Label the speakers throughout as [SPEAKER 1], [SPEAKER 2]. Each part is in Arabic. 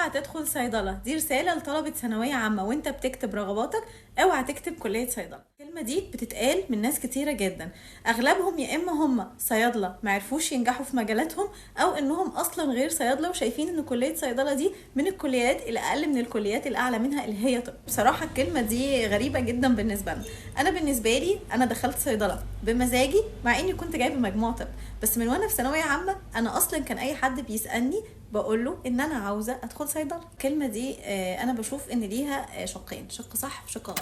[SPEAKER 1] اوعى تدخل صيدله، دي رساله لطلبه ثانويه عامه وانت بتكتب رغباتك. اوعى تكتب كليه صيدله. الكلمه دي بتتقال من ناس كتيره جدا، اغلبهم يا اما هم صيادله معرفوش ينجحوا في مجالاتهم، او انهم اصلا غير صيادله وشايفين ان كليه صيدله دي من الكليات الاقل من الكليات الاعلى منها اللي هي طب. بصراحه الكلمه دي غريبه جدا بالنسبه لنا. انا بالنسبه لي انا دخلت صيدله بمزاجي مع اني كنت جايبه مجموع طب، بس من وانا في ثانويه عامه انا اصلا كان اي حد بيسالني بقول له ان انا عاوزه ادخل صيدله. الكلمه دي انا بشوف ان ليها شقين، شق صح وشق غلط.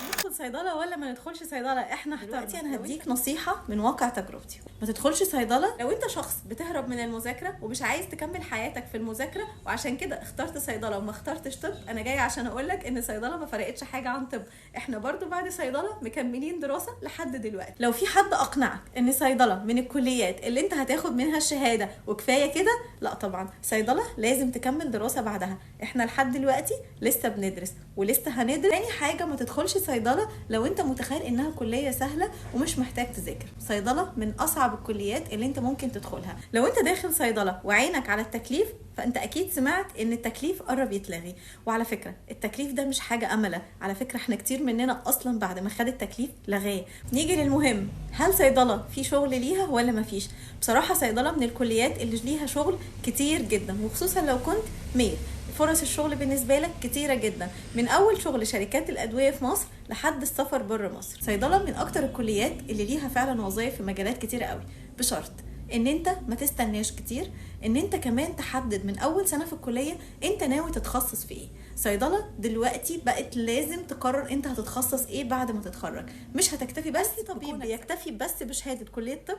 [SPEAKER 1] ندخل صيدله ولا ما ندخلش صيدله؟ احنا دلوقتي انا هديك نصيحه من واقع تجربتي. ما تدخلش صيدله لو انت شخص بتهرب من المذاكره ومش عايز تكمل حياتك في المذاكره، وعشان كده اخترت صيدله وما اخترتش طب. انا جايه عشان اقول لك ان صيدله ما فرقتش حاجه عن طب، احنا برضو بعد صيدله مكملين دراسه لحد دلوقتي. لو في حد اقنعك ان صيدله من الكليات اللي انت هتاخد منها الشهاده وكفايه كده، لا طبعا صيدله لازم تكمل دراسه بعدها. احنا لحد دلوقتي لسه بندرس ولسه هندرس. تاني حاجه، ما تدخلش صيدله لو انت متخيل انها كليه سهله ومش محتاج تذاكر. صيدله من اصعب الكليات اللي انت ممكن تدخلها. لو انت داخل صيدله وعينك على التكليف، فانت اكيد سمعت ان التكليف قرب يتلغي. وعلى فكره التكليف ده مش حاجه امله، على فكره احنا كتير مننا اصلا بعد ما خد التكليف لغاه. نيجي للمهم، هل صيدله في شغل ليها ولا ما فيش؟ بصراحه صيدله من الكليات اللي ليها شغل كتير جدا، وخصوصا لو كنت ميل. فرص الشغل بالنسبه لك كتيره جدا، من اول شغل شركات الادويه في مصر لحد السفر بره مصر. صيدله من اكتر الكليات اللي ليها فعلا وظائف في مجالات كتيره قوي، بشرط ان انت ما تستناش كتير، ان انت كمان تحدد من اول سنه في الكليه انت ناوي تتخصص في ايه. صيدله دلوقتي بقت لازم تقرر انت هتتخصص ايه بعد ما تتخرج، مش هتكتفي بس طبيب يكتفي بس بشهاده كليه طب.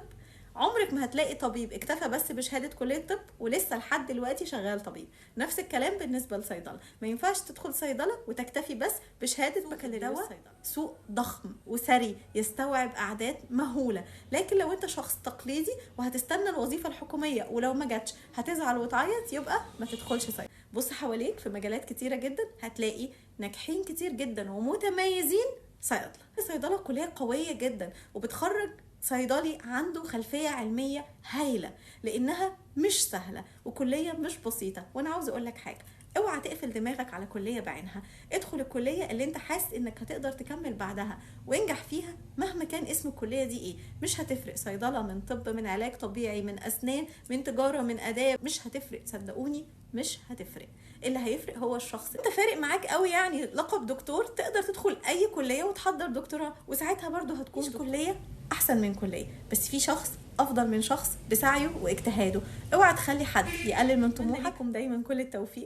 [SPEAKER 1] عمرك ما هتلاقي طبيب اكتفى بس بشهاده كليه طب ولسه لحد دلوقتي شغال طبيب. نفس الكلام بالنسبه لصيدله، ما ينفعش تدخل صيدله وتكتفي بس بشهاده بكالوريوس صيدله. سوق ضخم وثري يستوعب اعداد مهوله، لكن لو انت شخص تقليدي وهتستنى الوظيفه الحكوميه ولو ما جاتش هتزعل وتعيط، يبقى ما تدخلش صيدله. بص حواليك في مجالات كتيره جدا هتلاقي ناجحين كتير جدا ومتميزين صيدله. الصيدله كليه قويه جدا وبتخرج صيدلي عنده خلفية علمية هايلة، لانها مش سهلة وكلية مش بسيطة. وانا عاوز اقول لك حاجة، اوعى تقفل دماغك على كلية بعينها. ادخل الكلية اللي انت حاسس انك هتقدر تكمل بعدها وانجح فيها مهما كان اسم الكلية دي ايه. مش هتفرق صيدلة من طب، من علاج طبيعي، من اسنان، من تجارة، من اداب، مش هتفرق صدقوني، مش هتفرق. اللي هيفرق هو الشخص. انت فارق معاك قوي يعني لقب دكتور، تقدر تدخل اي كلية وتحضر دكتوراه، وساعتها برضو هتكون كلية احسن من كلية، بس في شخص افضل من شخص بسعيه واجتهاده. اوعى تخلي حد يقلل من طموحك. دايما كل التوفيق.